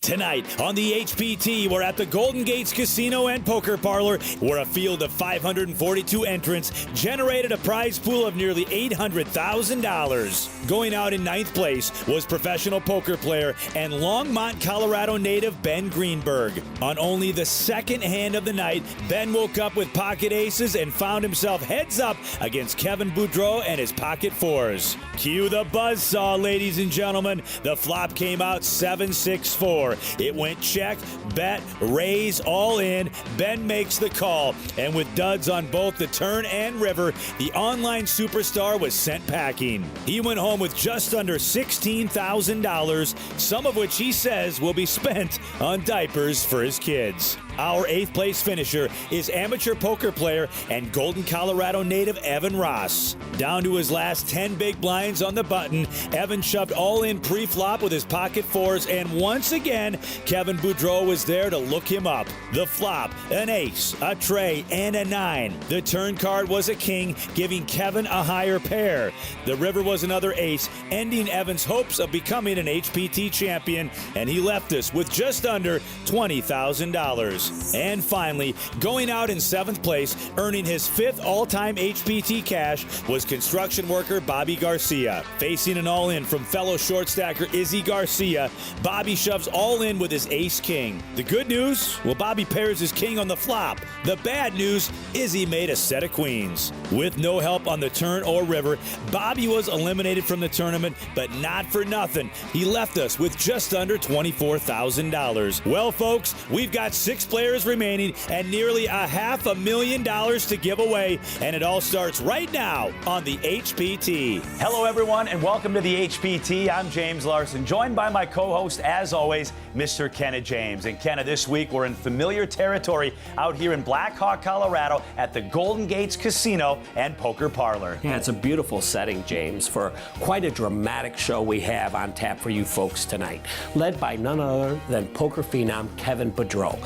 Tonight on the HPT, we're at the Golden Gates Casino and Poker Parlor, where a field of 542 entrants generated a prize pool of nearly $800,000. Going out in ninth place was professional poker player and Longmont, Colorado native Ben Greenberg. On only the second hand of the night, Ben woke up with pocket aces and found himself heads up against Kevin Boudreau and his pocket fours. Cue the buzzsaw, ladies and gentlemen. The flop came out 7-6-4. It went check, bet, raise, all in. Ben makes the call, and with duds on both the turn and river, the online superstar was sent packing. He went home with just under $16,000, some of which he says will be spent on diapers for his kids. Our eighth place finisher is amateur poker player and Golden, Colorado native Evan Ross. Down to his last 10 big blinds on the button, Evan shoved all in pre-flop with his pocket fours, and once again, Kevin Boudreau was there to look him up. The flop, an ace, a tray, and a 9. The turn card was a king, giving Kevin a higher pair. The river was another ace, ending Evan's hopes of becoming an HPT champion, and he left us with just under $20,000. And finally, going out in 7th place, earning his 5th all-time HPT cash, was construction worker Bobby Garcia. Facing an all-in from fellow short stacker Izzy Garcia, Bobby shoves all in with his ace-king. The good news? Well, Bobby pairs his king on the flop. The bad news? Izzy made a set of queens. With no help on the turn or river, Bobby was eliminated from the tournament, but not for nothing. He left us with just under $24,000. Well, folks, we've got 6 players remaining and nearly $500,000 to give away, and it all starts right now on the HPT. Hello, everyone, and welcome to the HPT. I'm James Larson, joined by my co-host, as always, Mr. Kenna James. And Kenna, this week we're in familiar territory out here in Black Hawk, Colorado, at the Golden Gates Casino and Poker Parlor. Yeah, it's a beautiful setting, James, for quite a dramatic show we have on tap for you folks tonight, led by none other than poker phenom Kevin Boudreau.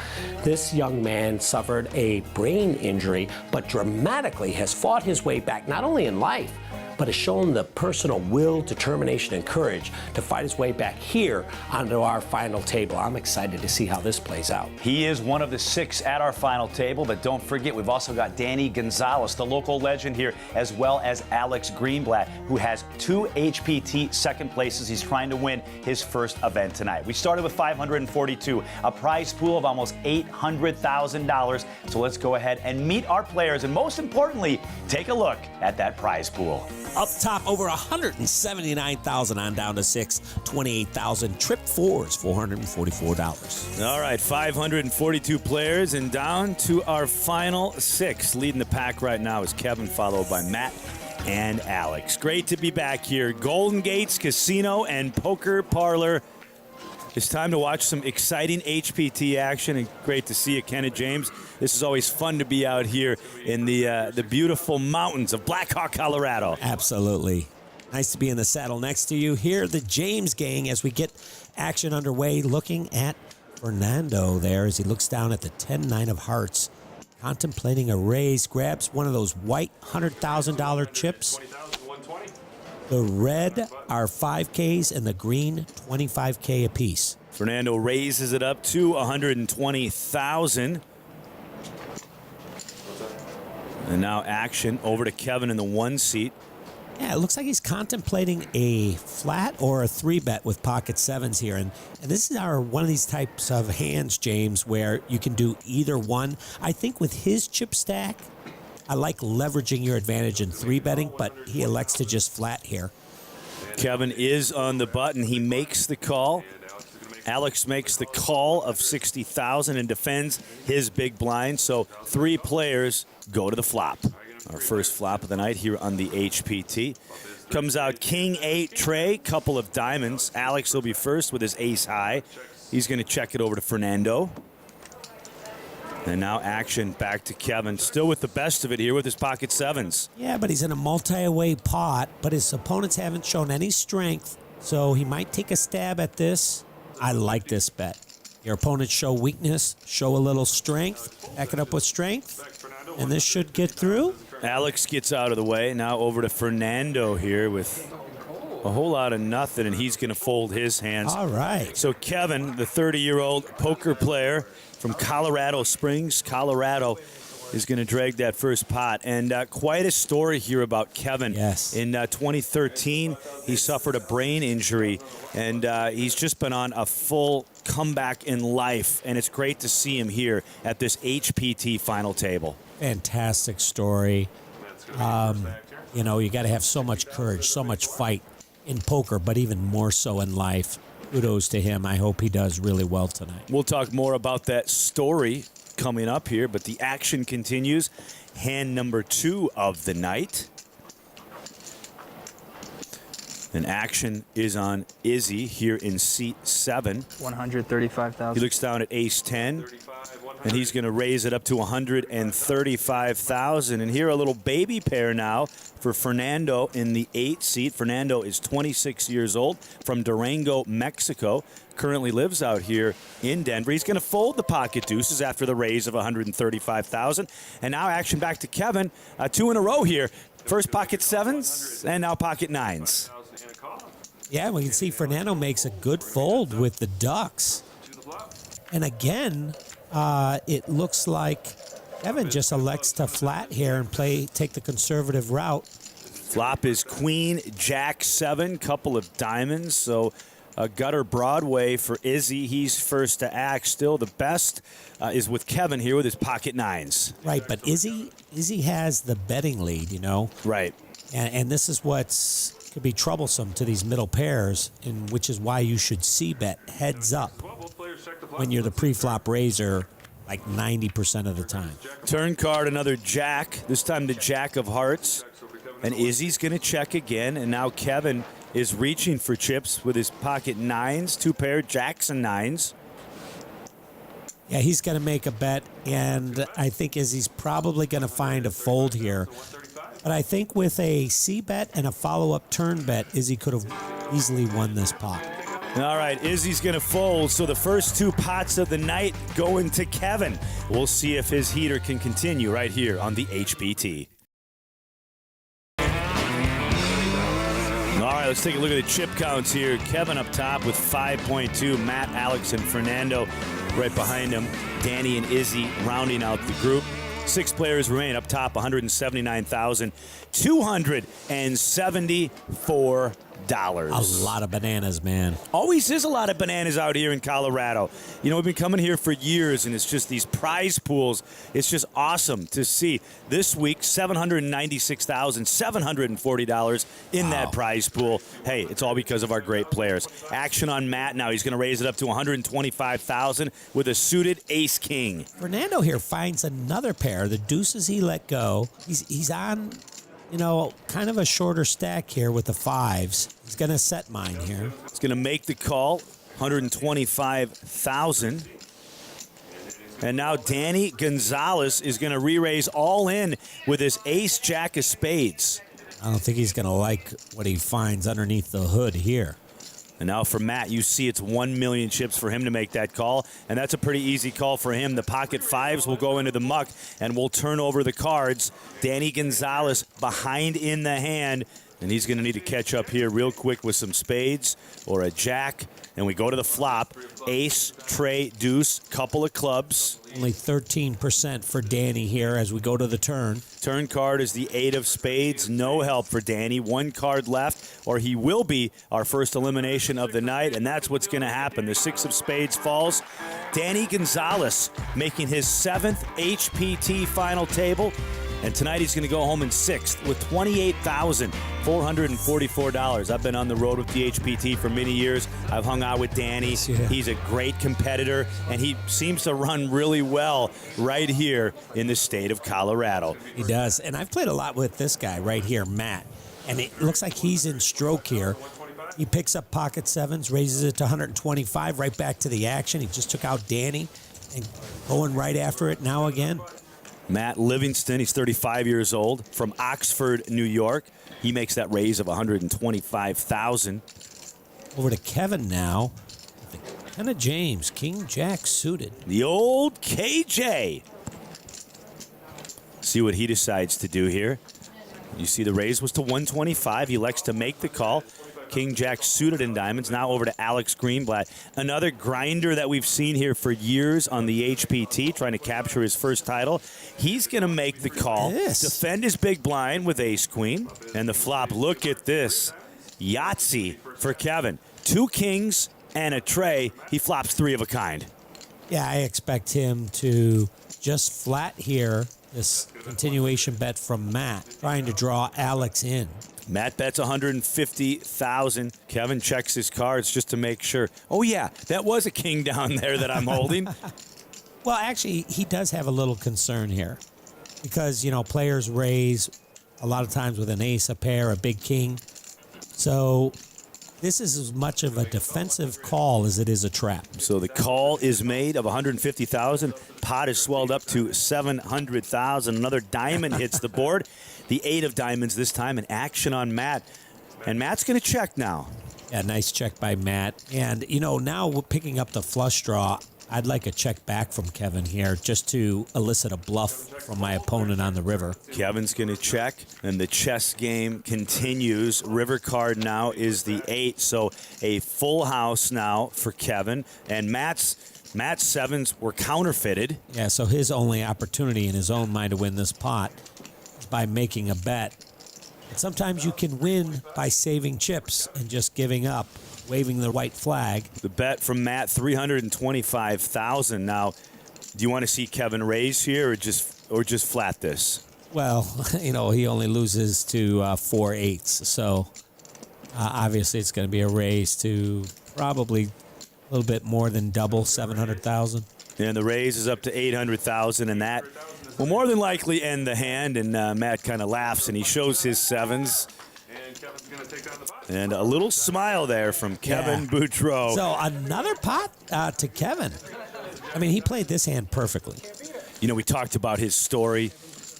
This young man suffered a brain injury, but dramatically has fought his way back, not only in life, but has shown the personal will, determination, and courage to fight his way back here onto our final table. I'm excited to see how this plays out. He is one of the 6 at our final table, but don't forget, we've also got Danny Gonzales, the local legend here, as well as Alex Greenblatt, who has 2 HPT second places. He's trying to win his first event tonight. We started with 542, a prize pool of almost $800,000. So let's go ahead and meet our players, and most importantly, take a look at that prize pool. Up top, over $179,000 on down to 6, $28,000. Trip 4s, $444. All right, 542 players, and down to our final 6. Leading the pack right now is Kevin, followed by Matt and Alex. Great to be back here. Golden Gates Casino and Poker Parlor. It's time to watch some exciting HPT action, and great to see you, Kenna James. This is always fun to be out here in the beautiful mountains of Black Hawk, Colorado. Absolutely. Nice to be in the saddle next to you. Here, the James gang, as we get action underway, looking at Fernando there as he looks down at the 10-9 of hearts, contemplating a raise, grabs one of those white $100,000 chips. The red are 5Ks and the green 25K apiece. Fernando raises it up to $120,000. And now action over to Kevin in the 1 seat. Yeah, it looks like he's contemplating a flat or a 3-bet with pocket 7s here. And this is one of these types of hands, James, where you can do either one. I think with his chip stack, I like leveraging your advantage in 3-betting, but he elects to just flat here. Kevin is on the button. He makes the call. Alex makes the call of $60,000 and defends his big blind. So 3 players go to the flop. Our first flop of the night here on the HPT. Comes out King 8 tray, couple of diamonds. Alex will be first with his ace high. He's going to check it over to Fernando. And now action back to Kevin, still with the best of it here with his pocket 7s. Yeah, but he's in a multi-way pot, but his opponents haven't shown any strength, so he might take a stab at this. I like this bet. Your opponents show weakness, show a little strength, back it up with strength, and this should get through. Alex gets out of the way. Now over to Fernando here with a whole lot of nothing, and he's going to fold his hands. All right. So Kevin, the 30-year-old poker player from Colorado Springs, Colorado, is going to drag that first pot. And quite a story here about Kevin. Yes. In 2013, he suffered a brain injury, and he's just been on a full comeback in life, and it's great to see him here at this HPT final table. Fantastic story. You know, you got to have so much courage, so much fight in poker, but even more so in life. Kudos to him. I hope he does really well tonight. We'll talk more about that story coming up here, but the action continues. Hand number 2 of the night. And action is on Izzy here in seat 7. 135,000. He looks down at ace 10, and he's going to raise it up to 135,000. And here a little baby pair now for Fernando in the 8th seat. Fernando is 26 years old from Durango, Mexico. Currently lives out here in Denver. He's going to fold the pocket deuces after the raise of 135,000. And now action back to Kevin. 2 in a row here. First pocket 7s and now pocket 9s. Yeah, we can see Fernando makes a good fold with the Ducks. And again, it looks like Kevin just elects to flat here and take the conservative route. Flop is Queen, Jack 7, couple of diamonds. So a gutter Broadway for Izzy. He's first to act. Still the best is with Kevin here with his pocket 9s. Right, but Izzy has the betting lead, you know. Right. And this is what's could be troublesome to these middle pairs, and which is why you should c-bet heads up when you're the pre-flop raiser like 90% of the time. Turn card, another Jack. This time the Jack of Hearts. And Izzy's going to check again, and now Kevin is reaching for chips with his pocket 9s, 2 pair Jacks and 9s. Yeah, he's going to make a bet, and I think Izzy's probably going to find a fold here. But I think with a C-bet and a follow-up turn bet, Izzy could have easily won this pot. All right, Izzy's going to fold, so the first 2 pots of the night going to Kevin. We'll see if his heater can continue right here on the HPT. All right, let's take a look at the chip counts here. Kevin up top with 5.2. Matt, Alex, and Fernando right behind him. Danny and Izzy rounding out the group. 6 players remain up top, $179,274. A lot of bananas, man. Always is a lot of bananas out here in Colorado. You know, we've been coming here for years, and it's just these prize pools. It's just awesome to see. This week, $796,740 in that prize pool. Hey, it's all because of our great players. Action on Matt now. He's going to raise it up to $125,000 with a suited ace-king. Fernando here finds another pair. The deuces he let go. He's on, you know, kind of a shorter stack here with the 5s. He's going to set mine here. He's going to make the call, $125,000. And now Danny Gonzales is going to re-raise all in with his ace-jack of spades. I don't think he's going to like what he finds underneath the hood here. And now for Matt, you see it's 1 million chips for him to make that call, and that's a pretty easy call for him. The pocket 5s will go into the muck, and we'll turn over the cards. Danny Gonzales behind in the hand, and he's going to need to catch up here real quick with some spades or a jack. And we go to the flop. Ace, trey, deuce, couple of clubs. Only 13% for Danny here as we go to the turn. Turn card is the 8 of spades. No help for Danny. 1 card left, or he will be our first elimination of the night, and that's what's going to happen. The 6 of spades falls. Danny Gonzales making his 7th HPT final table. And tonight he's going to go home in 6th with $28,444. I've been on the road with the HPT for many years. I've hung out with Danny. Yeah. He's a great competitor, and he seems to run really well right here in the state of Colorado. He does. And I've played a lot with this guy right here, Matt. And it looks like he's in stroke here. He picks up pocket 7s, raises it to 125, right back to the action. He just took out Danny and going right after it now again. Matt Livingston, he's 35 years old, from Oxford, New York. He makes that raise of $125,000. Over to Kevin now. Kenna James, King Jack suited. The old KJ. See what he decides to do here. You see the raise was to 125. He elects to make the call. King Jack suited in diamonds. Now over to Alex Greenblatt. Another grinder that we've seen here for years on the HPT, trying to capture his first title. He's going to make the call. Defend his big blind with ace-queen. And the flop, look at this. Yahtzee for Kevin. 2 kings and a tray. He flops 3 of a kind. Yeah, I expect him to just flat here. This continuation bet from Matt, trying to draw Alex in. Matt bets $150,000. Kevin checks his cards just to make sure. Oh, yeah, that was a king down there that I'm holding. Well, actually, he does have a little concern here because, you know, players raise a lot of times with an ace, a pair, a big king. So this is as much of a defensive call as it is a trap. So the call is made of $150,000. Pot is swelled up to $700,000. Another diamond hits the board. The 8 of diamonds this time, in action on Matt. And Matt's going to check now. Yeah, nice check by Matt. And, you know, now we're picking up the flush draw. I'd like a check back from Kevin here just to elicit a bluff from my opponent on the river. Kevin's going to check, and the chess game continues. River card now is the 8, so a full house now for Kevin. And Matt's 7s were counterfeited. Yeah, so his only opportunity in his own mind to win this pot is by making a bet. And sometimes you can win by saving chips and just giving up, waving the white flag. The bet from Matt, $325,000. Now, do you want to see Kevin raise here or just flat this? Well, you know, he only loses to 4 8s, so obviously it's going to be a raise to probably a little bit more than double, 700,000. And the raise is up to 800,000, and that will more than likely end the hand. And Matt kind of laughs, and he shows his 7s. And a little smile there from Kevin Boudreau. So another pot to Kevin. I mean, he played this hand perfectly. You know, we talked about his story.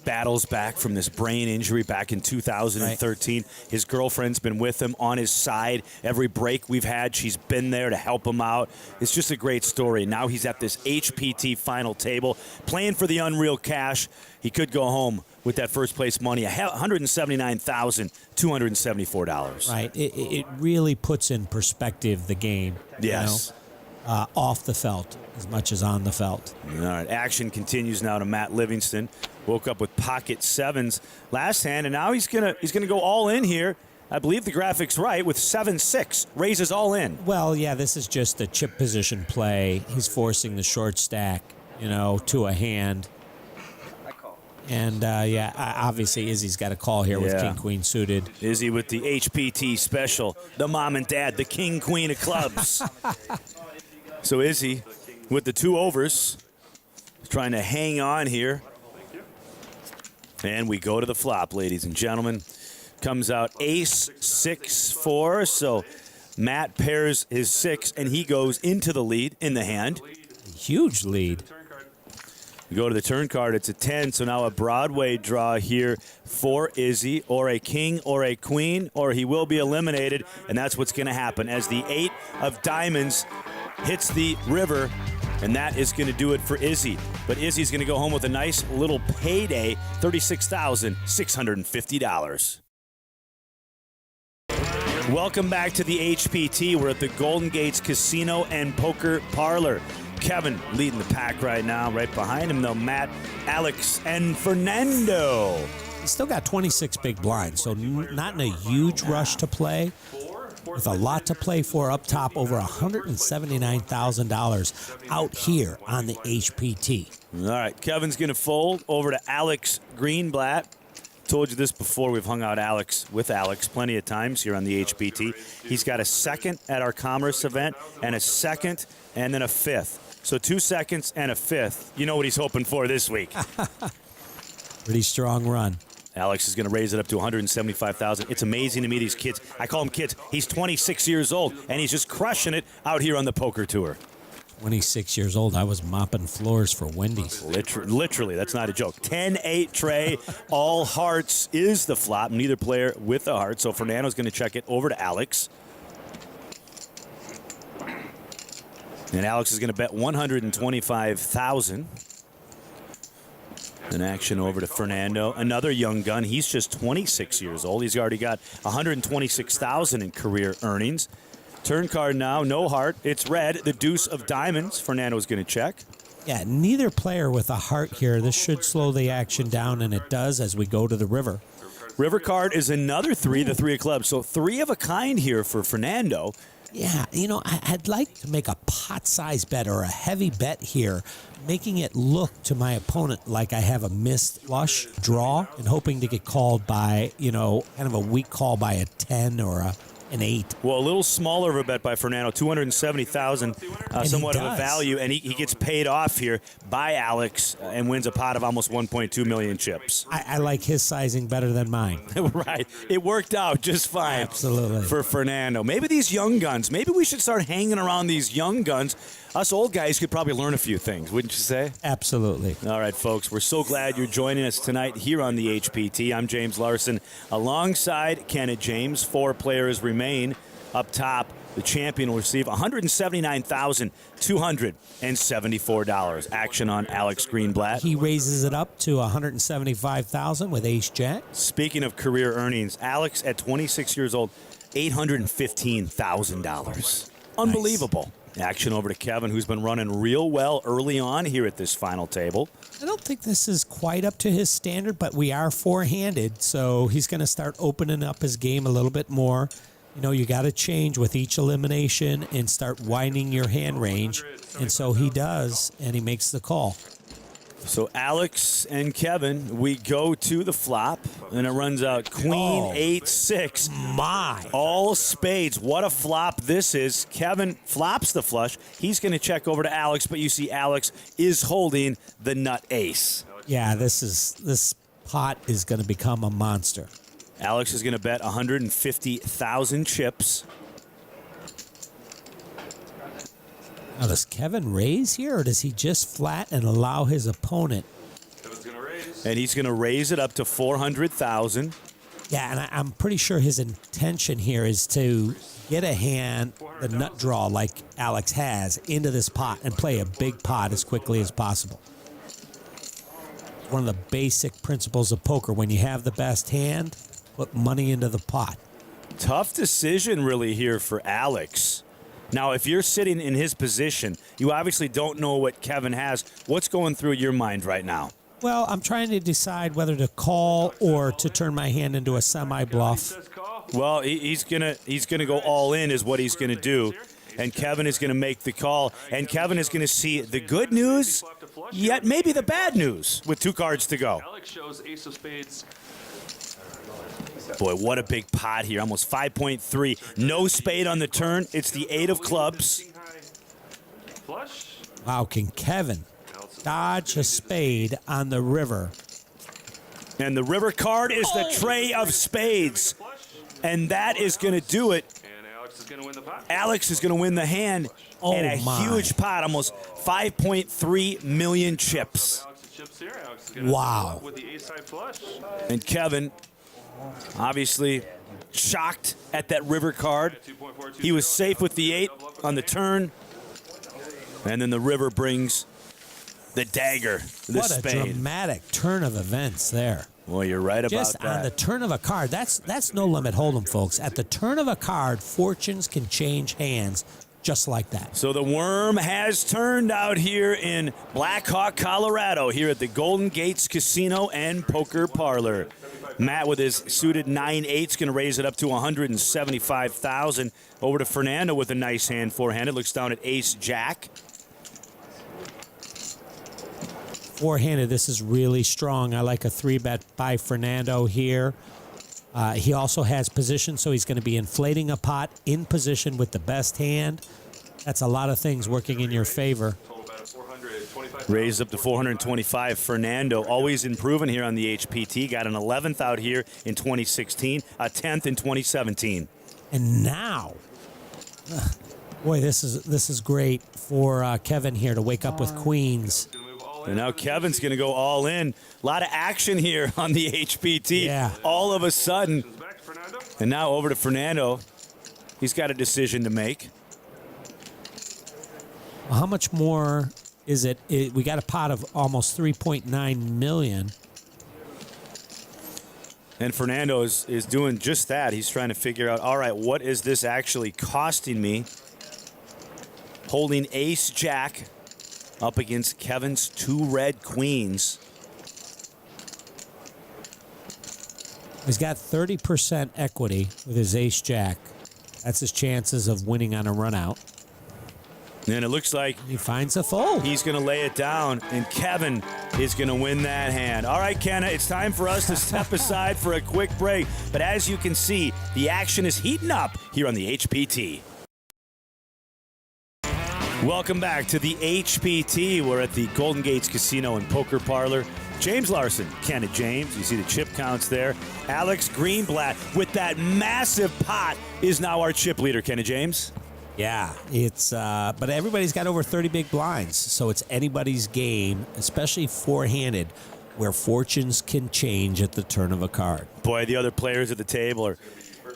Battles back from this brain injury back in 2013. Right. His girlfriend's been with him on his side. Every break we've had, she's been there to help him out. It's just a great story. Now he's at this HPT final table, playing for the unreal cash. He could go home with that first place money, $179,274. Right. It really puts in perspective the game. Yes. You know, off the felt as much as on the felt. All right. Action continues now to Matt Livingston. Woke up with pocket 7s last hand, and now he's gonna go all in here. I believe the graphic's right with 7-6, raises all in. Well, yeah, this is just a chip position play. He's forcing the short stack, you know, to a hand. And, yeah, obviously Izzy's got a call here with king-queen suited. Izzy with the HPT special, the mom and dad, the king-queen of clubs. So Izzy with the 2 overs, trying to hang on here. And we go to the flop, ladies and gentlemen. Comes out ace 6-4, so Matt pairs his 6, and he goes into the lead in the hand. Huge lead. We go to the turn card. It's a 10, so now a Broadway draw here for Izzy, or a king or a queen, or he will be eliminated, and that's what's going to happen as the 8 of diamonds hits the river, and that is going to do it for Izzy. But Izzy's going to go home with a nice little payday, $36,650. Welcome back to the HPT. We're at the Golden Gates Casino and Poker Parlor. Kevin leading the pack right now. Right behind him, though, Matt, Alex, and Fernando. He's still got 26 big blinds, so not in a huge rush to play. With a lot to play for up top, over $179,000 out here on the HPT. All right, Kevin's going to fold over to Alex Greenblatt. Told you this before. We've hung out with Alex plenty of times here on the HPT. He's got a second at our Commerce event and a second and then a 5th. So 2 seconds and a 5th. You know what he's hoping for this week. Pretty strong run. Alex is going to raise it up to $175,000. It's amazing to me, these kids. I call them kids. He's 26 years old, and he's just crushing it out here on the poker tour. 26 years old. I was mopping floors for Wendy's. Literally, that's not a joke. 10-8 tray. All hearts is the flop. Neither player with a heart. So Fernando's going to check it over to Alex. And Alex is going to bet $125,000. An action over to Fernando, another young gun. He's just 26 years old. He's already got 126,000 in career earnings. Turn card now, no heart. It's red, the deuce of diamonds. Fernando's going to check. Yeah, neither player with a heart here. This should slow the action down, and it does as we go to the river. River card is another three, the three of clubs. So three of a kind here for Fernando. Yeah, I'd like to make a pot size bet or a heavy bet here, making it look to my opponent like I have a missed flush draw and hoping to get called by, kind of a weak call by a 10 or an 8. Well, a little smaller of a bet by Fernando, 270,000, somewhat of a value, and he gets paid off here by Alex and wins a pot of almost 1.2 million chips. I like his sizing better than mine. Right. It worked out just fine. Absolutely. For Fernando. Maybe these young guns, maybe we should start hanging around these young guns. Us old guys could probably learn a few things, wouldn't you say? Absolutely. All right, folks, we're so glad you're joining us tonight here on the HPT. I'm James Larson alongside Kenneth James. 4 players remain. Up top, the champion will receive $179,274. Action on Alex Greenblatt. He raises it up to $175,000 with ace jack. Speaking of career earnings, Alex at 26 years old, $815,000. Unbelievable. Nice. Action over to Kevin, who's been running real well early on here at this final table. I don't think this is quite up to his standard, but we are four-handed, so he's going to start opening up his game a little bit more. You got to change with each elimination and start widening your hand range, and so he does, and he makes the call. So Alex and Kevin, we go to the flop, and it runs out Queen 8-6. My. All spades. What a flop this is. Kevin flops the flush. He's going to check over to Alex, but you see Alex is holding the nut ace. Yeah, this pot is going to become a monster. Alex is going to bet 150,000 chips. Now, does Kevin raise here, or does he just flat and allow his opponent? And he's going to raise it up to 400,000. Yeah, and I'm pretty sure his intention here is to get a hand, the nut draw like Alex has, into this pot and play a big pot as quickly as possible. One of the basic principles of poker. When you have the best hand, put money into the pot. Tough decision really here for Alex. Now, if you're sitting in his position, you obviously don't know what Kevin has. What's going through your mind right now? Well, I'm trying to decide whether to call or to turn my hand into a semi-bluff. Well, he's gonna go all in is what he's gonna do, and Kevin is gonna make the call, and Kevin is gonna see the good news, yet maybe the bad news with 2 cards to go. Alex shows ace of spades. Boy, what a big pot here. Almost 5.3. No spade on the turn. It's the 8 of clubs. Wow, can Kevin dodge a spade on the river? And the river card is the tray of spades. And that is going to do it. Alex is going to win the hand. And a huge pot, almost 5.3 million chips. Wow. And Kevin, obviously shocked at that river card. He was safe with the 8 on the turn. And then the river brings the dagger, the spade. What a dramatic turn of events there. Well, you're right about that. Just on the turn of a card. That's no limit hold'em, folks. At the turn of a card, fortunes can change hands just like that. So the worm has turned out here in Black Hawk, Colorado, here at the Golden Gates Casino and Poker Parlor. Matt with his suited 9-8's going to raise it up to 175,000. Over to Fernando with a nice hand forehanded. Looks down at ace-jack. Four-handed, this is really strong. I like a 3-bet by Fernando here. He also has position, so he's going to be inflating a pot in position with the best hand. That's a lot of things working in your favor. Raised up to 425. Fernando always improving here on the HPT. Got an 11th out here in 2016, a 10th in 2017. And now, boy, this is great for Kevin here to wake up with queens. And now Kevin's going to go all in. A lot of action here on the HPT. Yeah. All of a sudden. And now over to Fernando. He's got a decision to make. How much more is we got a pot of almost 3.9 million. And Fernando is doing just that. He's trying to figure out, all right, what is this actually costing me? Holding ace-jack up against Kevin's 2 red queens. He's got 30% equity with his ace-jack. That's his chances of winning on a run-out. And it looks like he finds a fold. He's going to lay it down, and Kevin is going to win that hand. All right, Kenna, it's time for us to step aside for a quick break. But as you can see, the action is heating up here on the HPT. Welcome back to the HPT. We're at the Golden Gates Casino and Poker Parlor. James Larson, Kenna James. You see the chip counts there. Alex Greenblatt with that massive pot is now our chip leader, Kenna James. Yeah, it's but everybody's got over 30 big blinds, so it's anybody's game, especially four-handed, where fortunes can change at the turn of a card. Boy, the other players at the table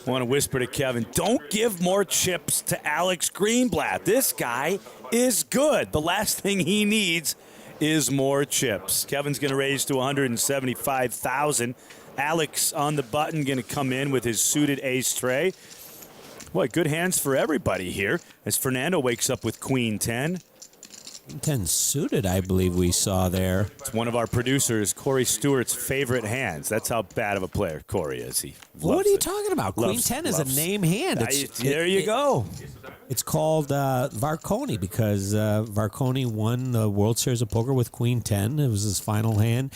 want to whisper to Kevin, don't give more chips to Alex Greenblatt. This guy is good. The last thing he needs is more chips. Kevin's going to raise to $175,000. Alex on the button going to come in with his suited ace tray. Boy, good hands for everybody here as Fernando wakes up with Queen 10. Queen 10 suited, I believe we saw there. It's one of our producers, Corey Stewart's favorite hands. That's how bad of a player Corey is. What are you talking about? Queen 10 is a name hand. There you go. It's called Varconi because Varconi won the World Series of Poker with Queen 10. It was his final hand.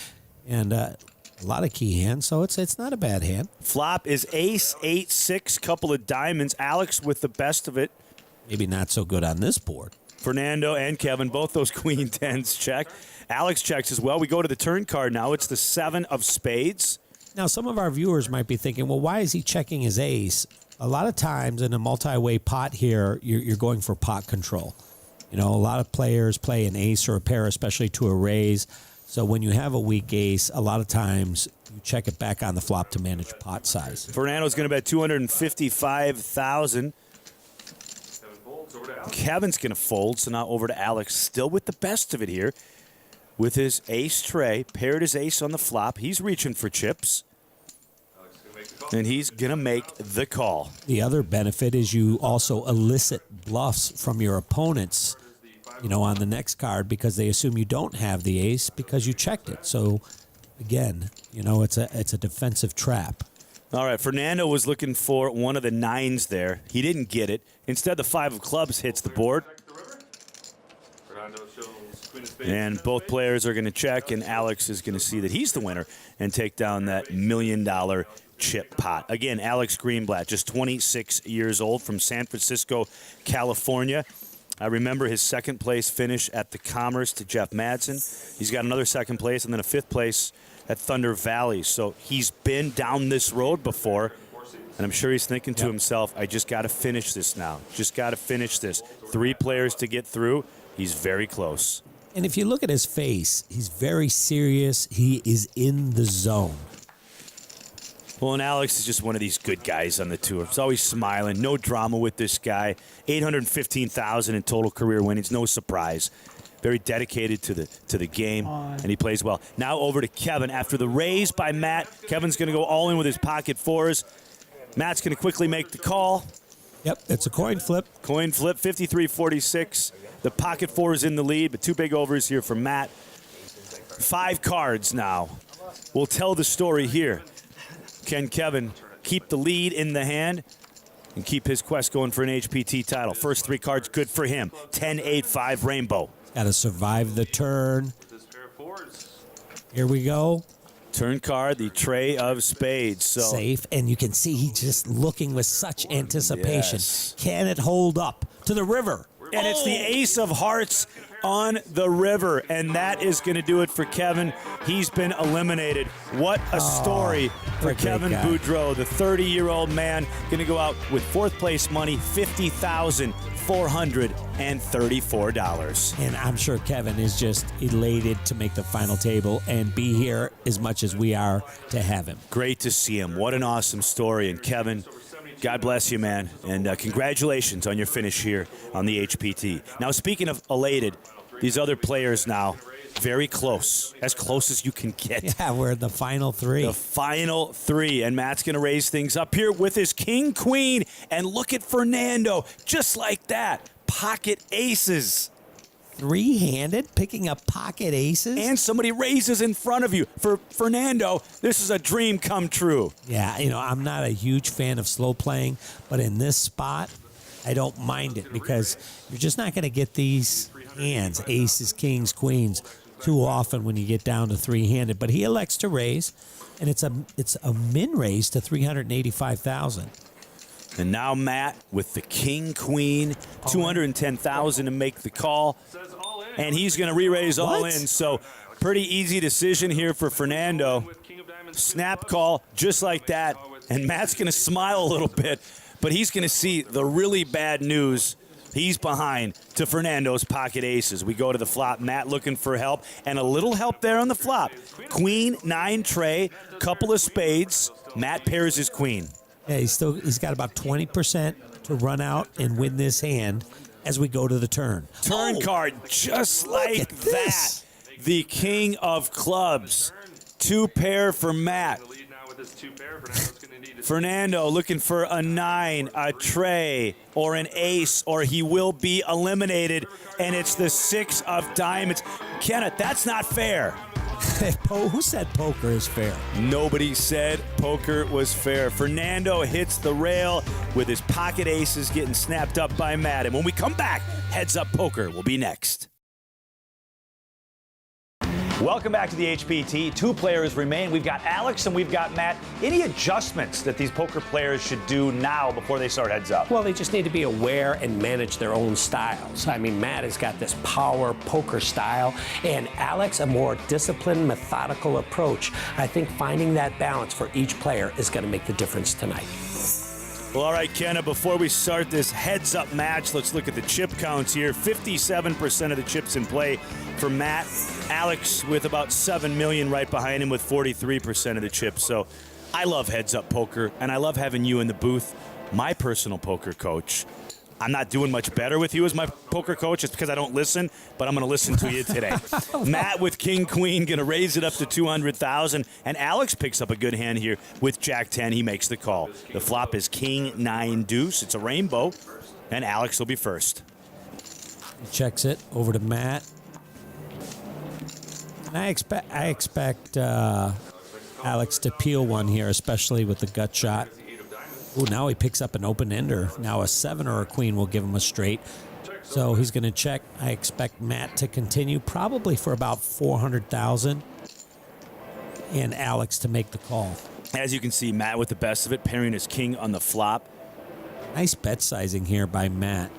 And a lot of key hands, so it's not a bad hand. Flop is ace, 8-6, couple of diamonds. Alex with the best of it. Maybe not so good on this board. Fernando and Kevin, both those Queen 10s check. Alex checks as well. We go to the turn card now. It's the 7 of spades. Now, some of our viewers might be thinking, well, why is he checking his ace? A lot of times in a multi-way pot here, you're going for pot control. You know, a lot of players play an ace or a pair, especially to a raise. So when you have a weak ace, a lot of times you check it back on the flop to manage pot size. Fernando's going to bet $255,000. Kevin's going to fold, so now over to Alex, still with the best of it here. With his ace tray, paired his ace on the flop. He's reaching for chips. And he's going to make the call. The other benefit is you also elicit bluffs from your opponents, you know, on the next card because they assume you don't have the ace because you checked it. So, again, you know, it's a defensive trap. All right, Fernando was looking for one of the 9s there. He didn't get it. Instead, the 5 of clubs hits the board. And both players are going to check, and Alex is going to see that he's the winner and take down that $1 million chip pot. Again, Alex Greenblatt, just 26 years old from San Francisco, California. I remember his second place finish at the Commerce to Jeff Madsen. He's got another second place and then a 5th place at Thunder Valley. So he's been down this road before, and I'm sure he's thinking to himself, I just got to finish this now. Just got to finish this. 3 players to get through. He's very close. And if you look at his face, he's very serious. He is in the zone. Well, and Alex is just one of these good guys on the tour. He's always smiling. No drama with this guy. $815,000 in total career winnings. No surprise. Very dedicated to the game, and he plays well. Now over to Kevin. After the raise by Matt, Kevin's going to go all in with his pocket 4s. Matt's going to quickly make the call. Yep, it's a coin flip. Coin flip, 53-46. The pocket 4 is in the lead, but 2 big overs here from Matt. 5 cards now. We'll tell the story here. Can Kevin keep the lead in the hand and keep his quest going for an HPT title? First 3 cards good for him. 10-8-5 rainbow. Got to survive the turn. Here we go. Turn card, the tray of spades. So safe, and you can see he's just looking with such anticipation. Yes. Can it hold up to the river? And it's the ace of hearts on the river, and that is going to do it for Kevin. He's been eliminated. What a story for Kevin Boudreau, the 30-year-old man, going to go out with 4th place money, $50,434. And I'm sure Kevin is just elated to make the final table and be here as much as we are to have him. Great to see him. What an awesome story. And Kevin, God bless you, man, and congratulations on your finish here on the HPT. Now, speaking of elated, These other players now, very close, as close as you can get. Yeah, we're in the final three. The final three, and Matt's going to raise things up here with his king, queen, and look at Fernando, just like that, pocket aces. Three-handed, picking up pocket aces. And somebody raises in front of you. For Fernando, this is a dream come true. Yeah, I'm not a huge fan of slow playing, but in this spot, I don't mind it because you're just not going to get these hands, aces, kings, queens, too often when you get down to three-handed. But he elects to raise, and it's a min raise to $385,000. And now Matt with the king, queen, $210,000 to make the call. And he's going to re-raise all in. So pretty easy decision here for Fernando. Snap call just like that. And Matt's going to smile a little bit, but he's going to see the really bad news. He's behind to Fernando's pocket aces. We go to the flop. Matt looking for help, and a little help there on the flop. Queen, 9 tray, couple of spades. Matt pairs his queen. Yeah, he's got about 20% to run out and win this hand as we go to the turn. Turn card, just like that. The king of clubs. 2 pair for Matt. Fernando looking for a 9, a tray, or an ace, or he will be eliminated. And it's the 6 of diamonds. Kenneth, that's not fair. Who said poker is fair? Nobody said poker was fair. Fernando hits the rail with his pocket aces getting snapped up by Matt. And when we come back, Heads Up Poker will be next. Welcome back to the HPT. 2 players remain. We've got Alex and we've got Matt. Any adjustments that these poker players should do now before they start Heads Up? Well, they just need to be aware and manage their own styles. I mean, Matt has got this power poker style, and Alex, a more disciplined, methodical approach. I think finding that balance for each player is going to make the difference tonight. Well, all right, Kenna, before we start this heads-up match, let's look at the chip counts here. 57% of the chips in play for Matt. Alex with about 7 million right behind him with 43% of the chips. So I love heads-up poker, and I love having you in the booth, my personal poker coach. I'm not doing much better with you as my poker coach. It's because I don't listen, but I'm going to listen to you today. Matt with King Queen going to raise it up to $200,000, and Alex picks up a good hand here with Jack 10. He makes the call. The flop is King 9 Deuce. It's a rainbow, and Alex will be first. He checks it over to Matt. And I expect Alex to peel one here, especially with the gut shot. Ooh, now he picks up an open-ender. Now a 7 or a queen will give him a straight. So he's going to check. I expect Matt to continue probably for about $400,000 and Alex to make the call. As you can see, Matt with the best of it, pairing his king on the flop. Nice bet sizing here by Matt.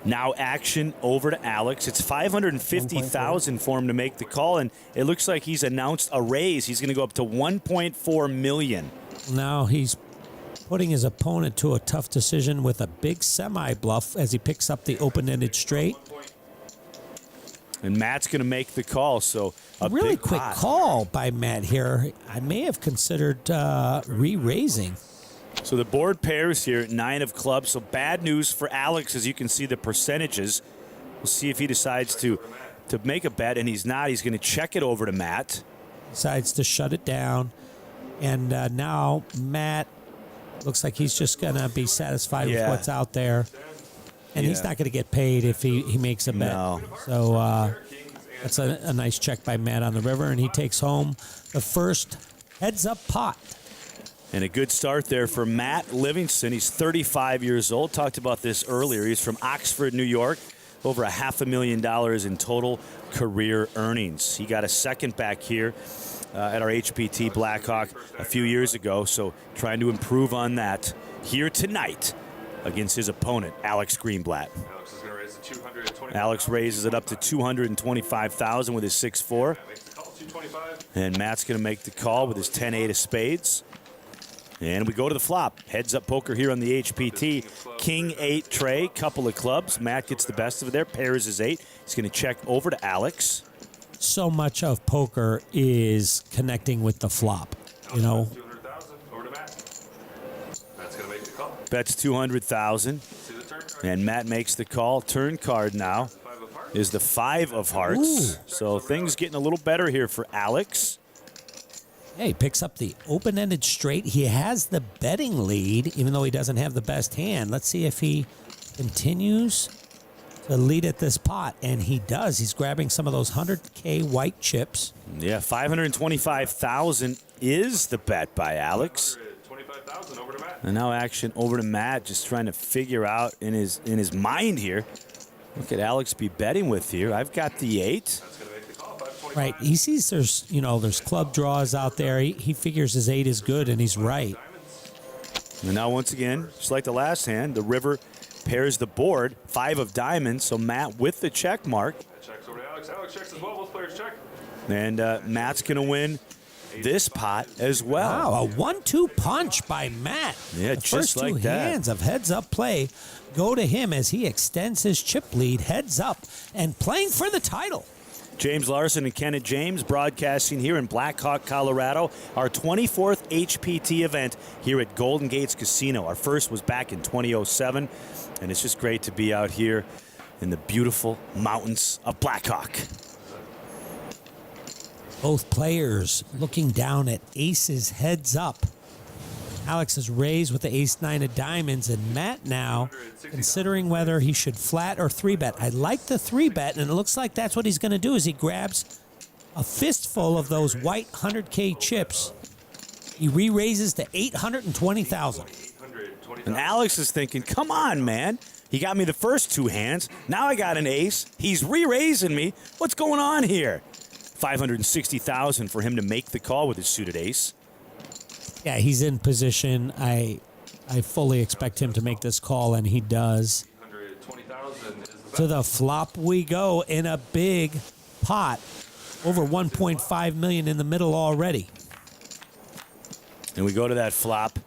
Now action over to Alex. It's $550,000 for him to make the call, and it looks like he's announced a raise. He's going to go up to $1.4 million. Now he's putting his opponent to a tough decision with a big semi-bluff as he picks up the open-ended straight. And Matt's going to make the call, so a really big quick pot. call by Matt here. I may have considered re-raising. So the board pairs here, 9 of clubs. So bad news for Alex, as you can see the percentages. We'll see if he decides to make a bet, and he's not. He's going to check it over to Matt. Decides to shut it down. And now Matt looks like he's just going to be satisfied with what's out there. And he's not going to get paid if he makes a bet. No. So that's a nice check by Matt on the river, and he takes home the first heads-up pot. And a good start there for Matt Livingston. He's 35 years old. Talked about this earlier. He's from Oxford, New York. Over $500,000 in total career earnings. He got a second back here at our HPT Blackhawk a few years ago, so trying to improve on that here tonight against his opponent, Alex Greenblatt. Alex raises it up to $225,000 with his 6-4. And Matt's going to make the call with his 10-8 of spades. And we go to the flop. Heads up poker here on the HPT. King 8 tray, couple of clubs. Matt gets the best of it there, pairs his 8. He's going to check over to Alex. So much of poker is connecting with the flop, you know. Bets $200,000. And Matt makes the call. Turn card now. is the 5 of hearts. Ooh. So things getting a little better here for Alex. Yeah, he picks up the open-ended straight. He has the betting lead, even though he doesn't have the best hand. Let's see if he continues to lead at this pot, and he does. He's grabbing some of those 100K white chips. Yeah, 525,000 is the bet by Alex. 25,000 over to Matt. And now action over to Matt, just trying to figure out in his mind here. Look at Alex be betting with here. I've got the 8. That's going to make the call. 525. Right. He sees there's club draws out there. He figures his 8 is good, and he's right. And now once again, just like the last hand, the river pairs the board. 5 of diamonds, so Matt with the check mark. That checks over to Alex. Alex checks as well. Both players check. And Matt's going to win this pot as well. Wow, a 1-2 punch by Matt. Yeah, the just first like two that. hands of heads-up play go to him as he extends his chip lead heads up and playing for the title. James Larson and Kenneth James broadcasting here in Black Hawk, Colorado. Our 24th HPT event here at Golden Gates Casino. Our first was back in 2007, and it's just great to be out here in the beautiful mountains of Black Hawk. Both players looking down at aces heads up. Alex is raised with the ace-9 of diamonds, and Matt now considering whether he should flat or 3-bet. I like the 3-bet, and it looks like that's what he's going to do is he grabs a fistful of those white 100K chips. He re-raises to 820,000. And Alex is thinking, come on, man. He got me the first 2 hands. Now I got an ace. He's re-raising me. What's going on here? 560,000 for him to make the call with his suited ace. Yeah, he's in position. I fully expect him to make this call, and he does. 120,000 is the bet. To the flop we go in a big pot. Over 1.5 million in the middle already. And we go to that flop.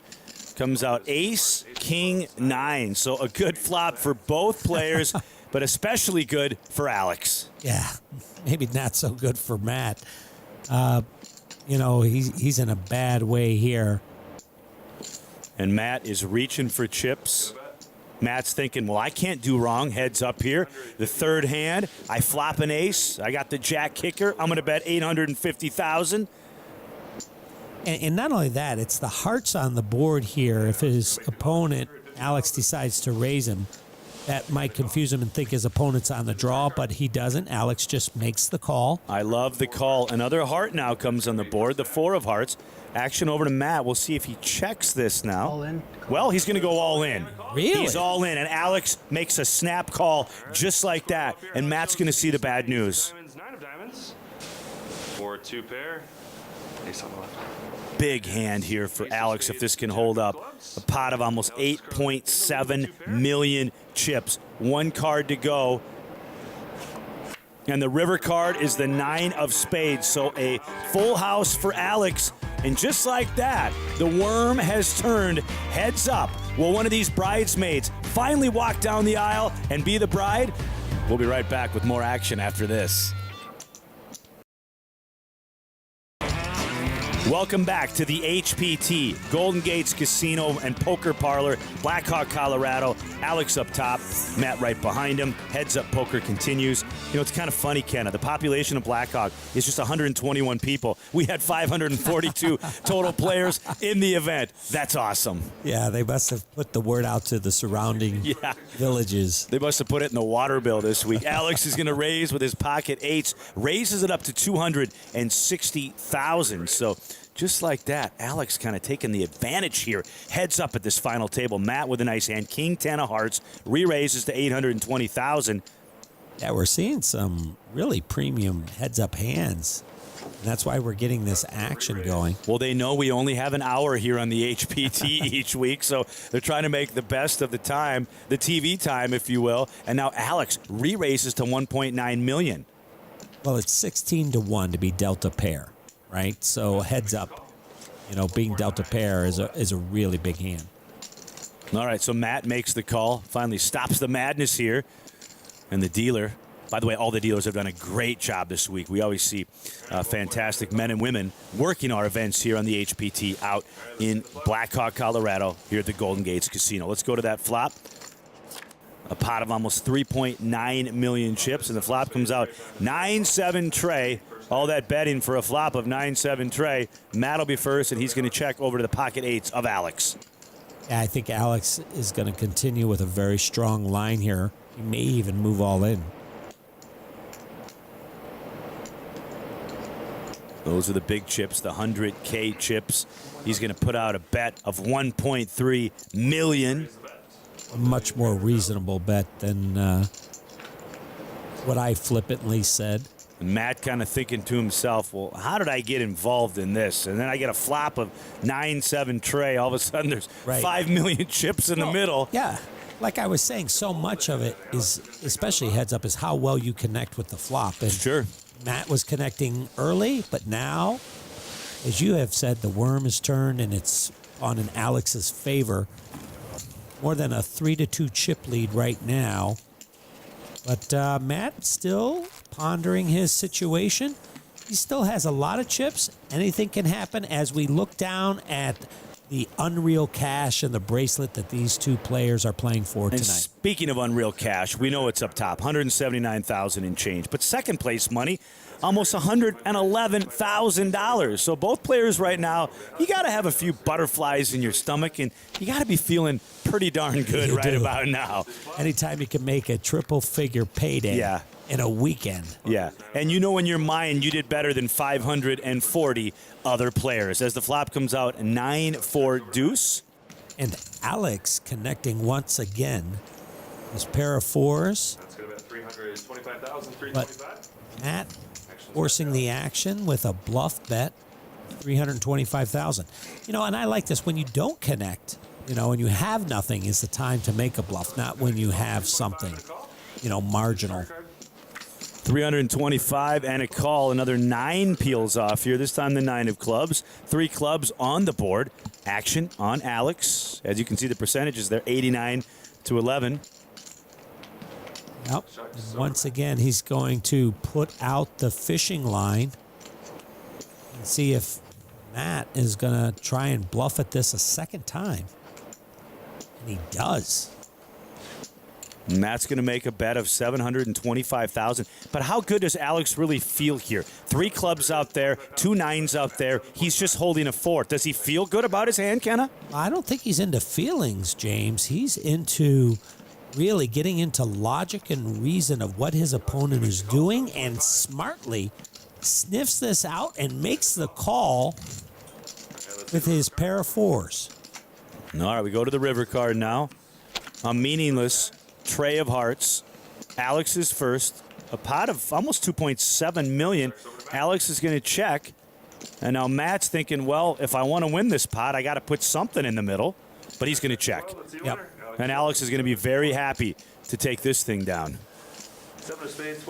Comes out ace, king, 9. So a good flop for both players, but especially good for Alex. Yeah, maybe not so good for Matt. He's in a bad way here. And Matt is reaching for chips. Matt's thinking, well, I can't do wrong. Heads up here. The third hand, I flop an ace. I got the jack kicker. I'm going to bet 850,000. And not only that, it's the hearts on the board here. If his opponent, Alex, decides to raise him, that might confuse him and think his opponent's on the draw, but he doesn't. Alex just makes the call. I love the call. Another heart now comes on the board, the 4 of hearts. Action over to Matt. We'll see if he checks this now. All in. Well, he's going to go all in. Really? He's all in, and Alex makes a snap call just like that, and Matt's going to see the bad news. Diamonds, 9 of diamonds. 4-2 pair. Ace on the left. Big hand here for Alex if this can hold up. A pot of almost 8.7 million chips. 1 card to go. And the river card is the 9 of spades. So a full house for Alex. And just like that, the worm has turned heads up. Will one of these bridesmaids finally walk down the aisle and be the bride? We'll be right back with more action after this. Welcome back to the HPT, Golden Gates Casino and Poker Parlor, Black Hawk, Colorado. Alex up top, Matt right behind him. Heads up poker continues. You know, it's kind of funny, Kenna. The population of Black Hawk is just 121 people. We had 542 total players in the event. That's awesome. Yeah, they must have put the word out to the surrounding villages. They must have put it in the water bill this week. Alex is going to raise with his pocket 8s, raises it up to 260,000. So just like that, Alex kind of taking the advantage here. Heads up at this final table. Matt with a nice hand. King 10 of hearts. Re-raises to 820,000. Yeah, we're seeing some really premium heads-up hands. And that's why we're getting this action going. Well, they know we only have an hour here on the HPT each week, so they're trying to make the best of the time, the TV time, if you will. And now Alex re-raises to 1.9 million. Well, it's 16-1 to be Delta pair, right? So heads up, being Delta pair is a really big hand. All right, so Matt makes the call, finally stops the madness here. And the dealer, by the way, all the dealers have done a great job this week. We always see fantastic men and women working our events here on the HPT out in Black Hawk, Colorado, here at the Golden Gates Casino. Let's go to that flop. A pot of almost 3.9 million chips, and the flop comes out 9-7 tray. All that betting for a flop of 9-7 tray. Matt will be first, and he's going to check over to the pocket eights of Alex. Yeah, I think Alex is going to continue with a very strong line here. He may even move all in. Those are the big chips, the 100K chips. He's going to put out a bet of 1.3 million. A much more reasonable bet than what I flippantly said. And Matt kind of thinking to himself, well, how did I get involved in this? And then I get a flop of 9-7 tray. All of a sudden, there's 5 million chips in the middle. Yeah. Like I was saying, so much of it is, especially heads up, is how well you connect with the flop. And Sure. Matt was connecting early, but now, as you have said, the worm is turned and it's on in Alex's favor. More than a 3-2 chip lead right now. But Matt still pondering his situation. He still has a lot of chips. Anything can happen as we look down at the Unreal Cash and the bracelet that these two players are playing for And tonight. speaking of Unreal Cash, we know it's up top, $179,000 in change. But second place money, almost $111,000. So both players right now, you got to have a few butterflies in your stomach, and you got to be feeling pretty darn good You right do. about now. Anytime you can make a triple-figure payday in a weekend. Yeah, and you know in your mind you did better than 540 other players. As the flop comes out, 9-4 deuce. And Alex connecting once again. His pair of fours. That's going to be 325,000, But Matt forcing the action with a bluff bet, 325,000. You know, and I like this. When you don't connect, you know, and you have nothing is the time to make a bluff, not when you have something, you know, marginal. 325 and a call. Another 9 peels off here. This time the 9 of clubs. 3 clubs on the board. Action on Alex. As you can see, the percentages there, 89-11. Yep. And once again, he's going to put out the fishing line and see if Matt is going to try and bluff at this a second time. And he does. And that's going to make a bet of $725,000. But how good does Alex really feel here? 3 clubs out there, 2 9s out there. He's just holding a 4. Does he feel good about his hand, Kenna? I don't think he's into feelings, James. He's into really getting into logic and reason of what his opponent is doing and smartly sniffs this out and makes the call with his pair of 4s. All right, we go to the river card now. A meaningless tray of hearts. Alex is first. A pot of almost 2.7 million. Alex is going to check. And now Matt's thinking, well, if I want to win this pot, I got to put something in the middle. But he's going to check. Yep. And Alex is going to be very happy to take this thing down.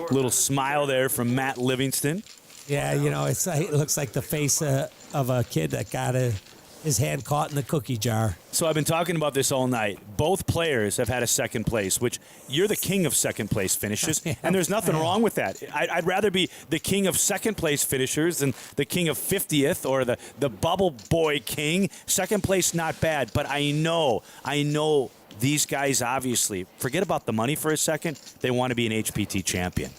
Little smile there from Matt Livingston. Yeah, you know, it looks like the face of a kid that got his hand caught in the cookie jar. So I've been talking about this all night. Both players have had a second place, which you're the king of second place finishes, and there's nothing wrong with that. I'd rather be the king of second place finishers than the king of 50th or the bubble boy king. Second place, not bad, but I know these guys obviously, forget about the money for a second, they want to be an HPT champion.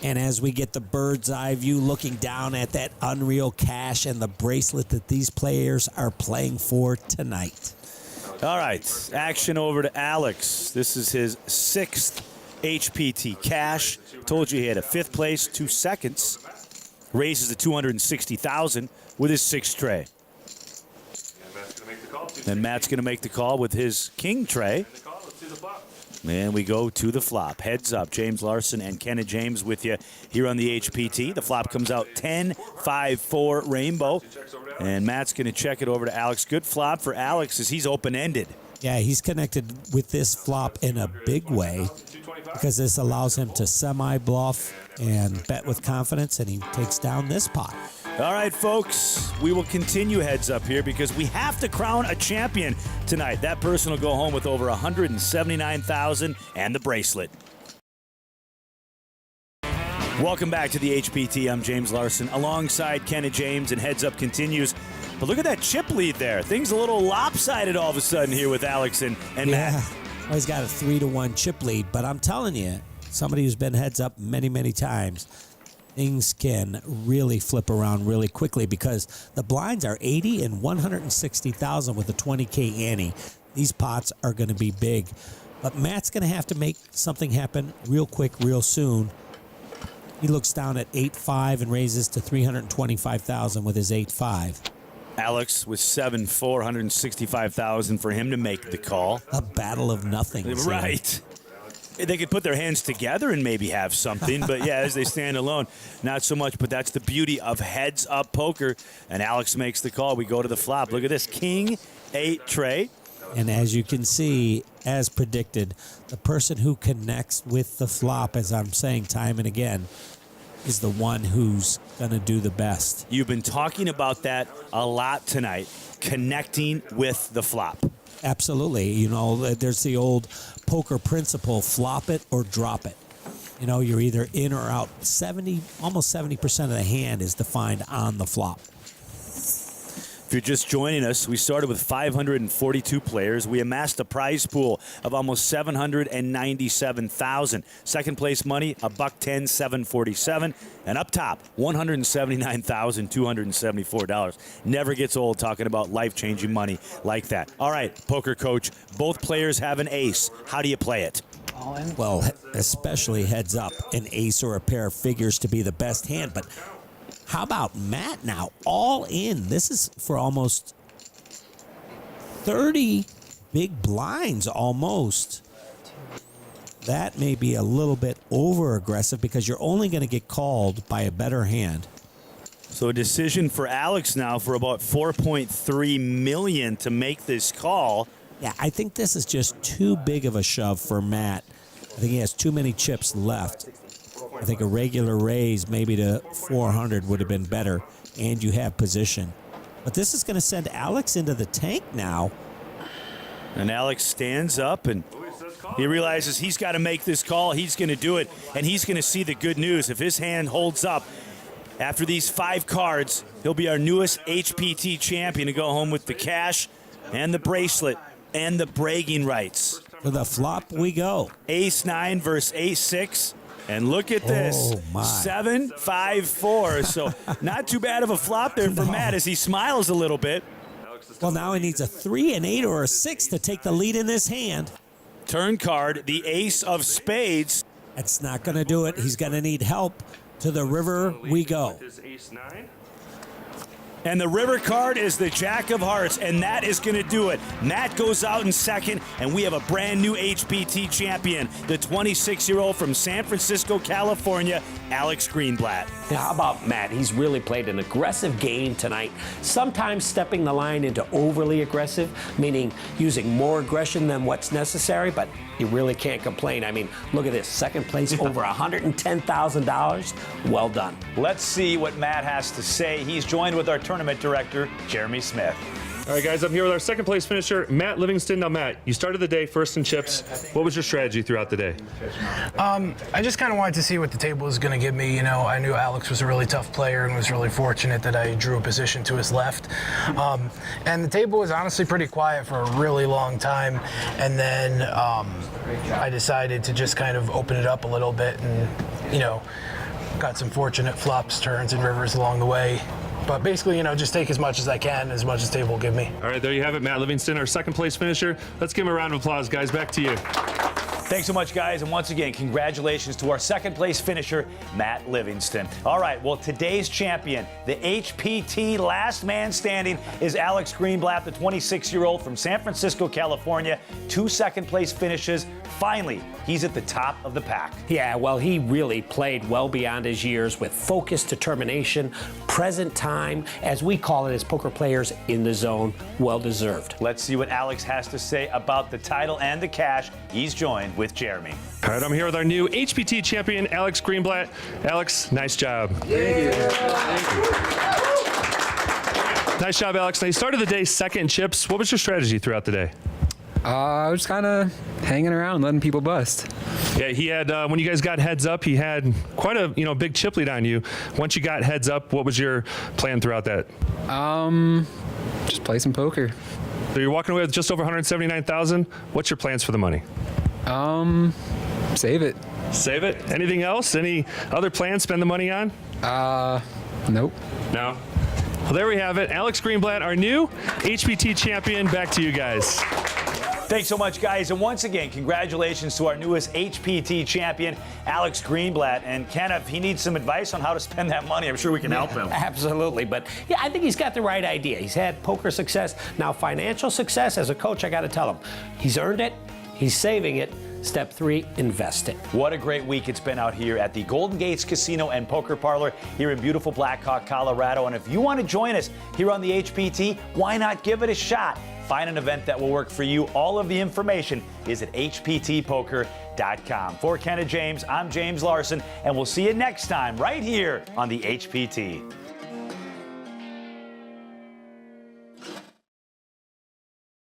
And as we get the bird's eye view looking down at that Unreal Cash and the bracelet that these players are playing for tonight. All right, action over to Alex. This is his 6th HPT cash. Told you he had a 5th place, 2 seconds. Raises to $260,000 with his 6th tray. And Matt's going to make the call with his king tray. And we go to the flop. Heads up, James Larson and Kenna James with you here on the HPT. The flop comes out 10-5-4 rainbow. And Matt's going to check it over to Alex. Good flop for Alex as he's open-ended. Yeah, he's connected with this flop in a big way because this allows him to semi-bluff and bet with confidence, and he takes down this pot. All right, folks, we will continue heads up here because we have to crown a champion tonight. That person will go home with over $179,000 and the bracelet. Welcome back to the HPT. I'm James Larson alongside Kenna James, and heads up continues. But look at that chip lead there. Things a little lopsided all of a sudden here with Alex and Matt. Well, he's got a 3-1 chip lead, but I'm telling you, somebody who's been heads up many, many times, things can really flip around really quickly because the blinds are 80 and 160,000 with a 20K ante. These pots are going to be big, but Matt's going to have to make something happen real quick, real soon. He looks down at 8-5 and raises to 325,000 with his 8-5. Alex with 7-4, 165,000 for him to make the call. A battle of nothing. Right. They could put their hands together and maybe have something, but yeah, as they stand alone, not so much. But that's the beauty of heads-up poker, and Alex makes the call. We go to the flop. Look at this, King 8 tray. And as you can see, as predicted, the person who connects with the flop, as I'm saying time and again, is the one who's going to do the best. You've been talking about that a lot tonight, connecting with the flop. Absolutely. You know, there's the old poker principle, flop it or drop it. You know, you're either in or out. Almost 70% of the hand is defined on the flop. If you're just joining us, we started with 542 players. We amassed a prize pool of almost 797,000. Second place money, $110, 747, and up top, $179,274. Never gets old talking about life-changing money like that. All right, poker coach, both players have an ace. How do you play it? Well, especially heads up, an ace or a pair figures to be the best hand, but how about Matt now? All in. This is for almost 30 big blinds almost. That may be a little bit over aggressive because you're only going to get called by a better hand. So a decision for Alex now for about $4.3 million to make this call. Yeah, I think this is just too big of a shove for Matt. I think he has too many chips left. I think a regular raise maybe to 400 would have been better, and you have position. But this is going to send Alex into the tank now. And Alex stands up, and he realizes he's got to make this call. He's going to do it, and he's going to see the good news. If his hand holds up after these 5 cards, he'll be our newest HPT champion to go home with the cash and the bracelet and the bragging rights. For the flop we go. Ace-9 versus Ace-6. And look at this, Oh, my. 7-5-4. So not too bad of a flop there for Matt as he smiles a little bit. Well, now he needs a 3, an 8, or a 6 to take the lead in this hand. Turn card, the ace of spades. That's not going to do it. He's going to need help. To the river we go. And the river card is the Jack of Hearts, and that is going to do it. Matt goes out in second, and we have a brand new HPT champion, the 26-year-old from San Francisco, California, Alex Greenblatt. Now, how about Matt? He's really played an aggressive game tonight, sometimes stepping the line into overly aggressive, meaning using more aggression than what's necessary, but you really can't complain. I mean, look at this, second place, over $110,000. Well done. Let's see what Matt has to say. He's joined with our tournament director, Jeremy Smith. All right, guys, I'm here with our second place finisher, Matt Livingston. Now, Matt, you started the day first in chips. What was your strategy throughout the day? I just kind of wanted to see what the table was going to give me. You know, I knew Alex was a really tough player and was really fortunate that I drew a position to his left. And the table was honestly pretty quiet for a really long time. And then I decided to just kind of open it up a little bit and, you know, got some fortunate flops, turns, and rivers along the way. But basically, you know, just take as much as I can, as much as the table will give me. All right, there you have it, Matt Livingston, our second place finisher. Let's give him a round of applause, guys. Back to you. Thanks so much, guys. And once again, congratulations to our second place finisher, Matt Livingston. All right, well, today's champion, the HPT last man standing, is Alex Greenblatt, the 26-year-old from San Francisco, California. 2 second place finishes. Finally, he's at the top of the pack. Yeah, well, he really played well beyond his years with focus, determination, present time, as we call it as poker players, in the zone. Well deserved. Let's see what Alex has to say about the title and the cash. He's joined with Jeremy. All right, I'm here with our new HPT champion, Alex Greenblatt. Alex, nice job. Nice job, Alex. Now, you started the day second in chips. What was your strategy throughout the day? I was just kind of hanging around, letting people bust. Yeah, he had, when you guys got heads up, he had quite a, big chip lead on you. Once you got heads up, what was your plan throughout that? Just play some poker. So you're walking away with just over 179,000. What's your plans for the money? Save it. Save it. Anything else? Any other plans? Spend the money on? Nope. No. Well, there we have it. Alex Greenblatt, our new HPT champion. Back to you guys. Thanks so much, guys. And once again, congratulations to our newest HPT champion, Alex Greenblatt. And Ken, if he needs some advice on how to spend that money, I'm sure we can help him. Absolutely. But yeah, I think he's got the right idea. He's had poker success. Now, financial success, as a coach, I got to tell him, he's earned it. He's saving it. Step 3, invest it. What a great week it's been out here at the Golden Gates Casino and Poker Parlor here in beautiful Black Hawk, Colorado. And if you want to join us here on the HPT, why not give it a shot? Find an event that will work for you. All of the information is at hptpoker.com. For Ken and James, I'm James Larson, and we'll see you next time right here on the HPT.